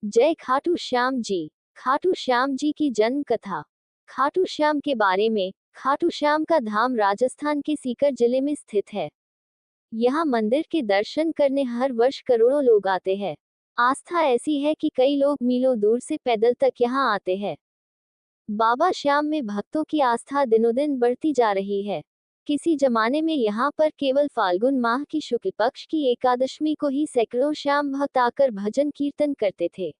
जय खाटू श्याम जी। खाटू श्याम जी की जन्म कथा। खाटू श्याम के बारे में। खाटू श्याम का धाम राजस्थान के सीकर जिले में स्थित है। यहाँ मंदिर के दर्शन करने हर वर्ष करोड़ों लोग आते हैं। आस्था ऐसी है कि कई लोग मीलों दूर से पैदल तक यहाँ आते हैं। बाबा श्याम में भक्तों की आस्था दिनों दिन बढ़ती जा रही है। किसी जमाने में यहाँ पर केवल फाल्गुन माह की शुक्ल पक्ष की एकादशी को ही सैकड़ों श्याम भक्त आकर भजन कीर्तन करते थे।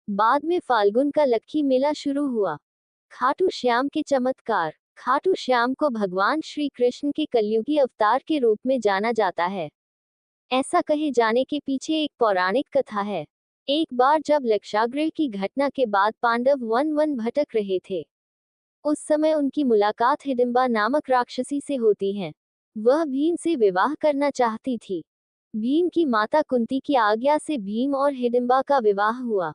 बाद में फाल्गुन का लक्खी मेला शुरू हुआ। खाटू श्याम के चमत्कार। खाटू श्याम को भगवान श्री कृष्ण के कलयुगी अवतार के रूप में जाना जाता है। ऐसा कहे जाने के पीछे एक पौराणिक कथा है। एक बार जब लक्षागृह की घटना के बाद पांडव वन वन भटक रहे थे, उस समय उनकी मुलाकात हिडिंबा नामक राक्षसी से होती है। वह भीम से विवाह करना चाहती थी। भीम की माता कुंती की आज्ञा से भीम और हिडिंबा का विवाह हुआ।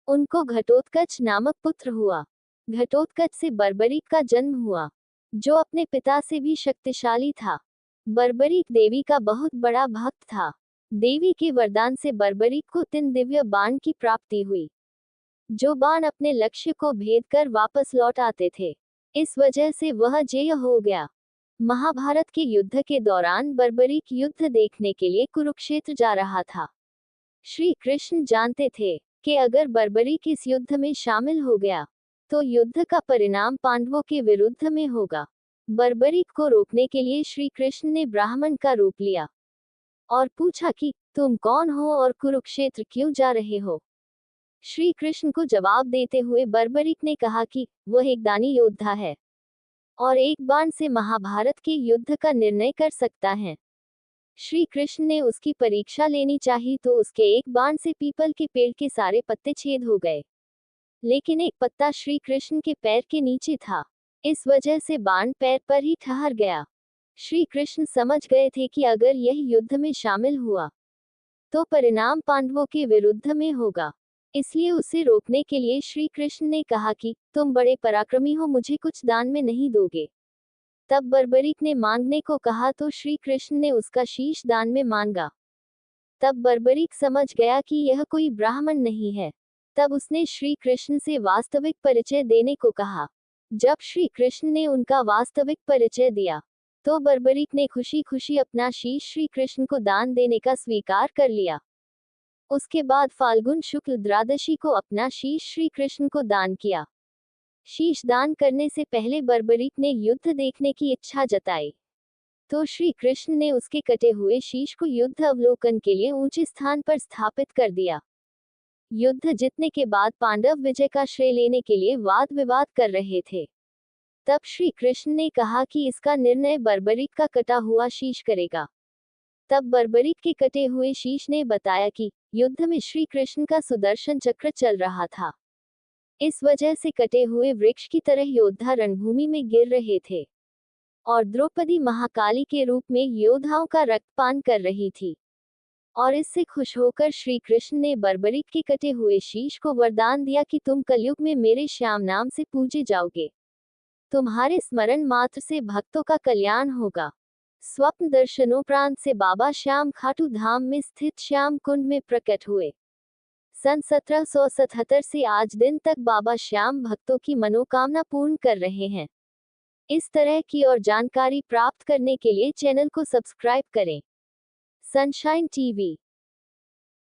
उनको घटोत्कच नामक पुत्र हुआ। घटोत्कच से बर्बरीक का जन्म हुआ, जो अपने पिता से भी शक्तिशाली था। बर्बरीक देवी का बहुत बड़ा भक्त था। देवी के वरदान से बर्बरीक को 3 दिव्य बाण की प्राप्ति हुई, जो बाण अपने लक्ष्य को भेद कर वापस लौट आते थे। इस वजह से वह जय हो गया। महाभारत के युद्ध के दौरान बर्बरीक युद्ध देखने के लिए कुरुक्षेत्र जा रहा था। श्री कृष्ण जानते थे कि अगर बर्बरीक इस युद्ध में शामिल हो गया तो युद्ध का परिणाम पांडवों के विरुद्ध में होगा। बर्बरीक को रोकने के लिए श्री कृष्ण ने ब्राह्मण का रूप लिया और पूछा कि तुम कौन हो और कुरुक्षेत्र क्यों जा रहे हो। श्री कृष्ण को जवाब देते हुए बर्बरीक ने कहा कि वह एक दानी योद्धा है और एक बाण से महाभारत के युद्ध का निर्णय कर सकता है। श्री कृष्ण ने उसकी परीक्षा लेनी चाहिए तो उसके एक बाण से पीपल के पेड़ के सारे पत्ते छेद हो गए, लेकिन एक पत्ता श्री कृष्ण के पैर के नीचे था। इस वजह से बाण पैर पर ही ठहर गया। श्री कृष्ण समझ गए थे कि अगर यह युद्ध में शामिल हुआ तो परिणाम पांडवों के विरुद्ध में होगा। इसलिए उसे रोकने के लिए श्री कृष्ण ने कहा कि तुम बड़े पराक्रमी हो, मुझे कुछ दान में नहीं दोगे। तब बर्बरीक ने मांगने को कहा तो श्री कृष्ण ने उसका शीश दान में मांगा। तब बर्बरीक समझ गया कि यह कोई ब्राह्मण नहीं है। तब उसने श्री कृष्ण से वास्तविक परिचय देने को कहा। जब श्री कृष्ण ने उनका वास्तविक परिचय दिया तो बर्बरीक ने खुशी खुशी अपना शीश श्री कृष्ण को दान देने का स्वीकार कर लिया। उसके बाद फाल्गुन शुक्ल द्वादशी को अपना शीश श्री कृष्ण को दान किया। शीश दान करने से पहले बर्बरीक ने युद्ध देखने की इच्छा जताई, तो श्री कृष्ण ने उसके कटे हुए शीश को युद्ध अवलोकन के लिए ऊंचे स्थान पर स्थापित कर दिया। युद्ध जीतने के बाद पांडव विजय का श्रेय लेने के लिए वाद विवाद कर रहे थे। तब श्री कृष्ण ने कहा कि इसका निर्णय बर्बरीक का कटा हुआ शीश करेगा। तब बर्बरीक के कटे हुए शीश ने बताया कि युद्ध में श्री कृष्ण का सुदर्शन चक्र चल रहा था। इस वजह से कटे हुए वृक्ष की तरह योद्धा रणभूमि में गिर रहे थे और द्रौपदी महाकाली के रूप में योद्धाओं का रक्तपान कर रही थी। और इससे खुश होकर श्री कृष्ण ने बर्बरीक के कटे हुए शीश को वरदान दिया कि तुम कलयुग में मेरे श्याम नाम से पूजे जाओगे। तुम्हारे स्मरण मात्र से भक्तों का कल्याण होगा। स्वप्न दर्शनोपरांत से बाबा श्याम खाटू धाम में स्थित श्याम कुंड में प्रकट हुए। सन 1777 से आज दिन तक बाबा श्याम भक्तों की मनोकामना पूर्ण कर रहे हैं। इस तरह की और जानकारी प्राप्त करने के लिए चैनल को सब्सक्राइब करें। Sunshine TV.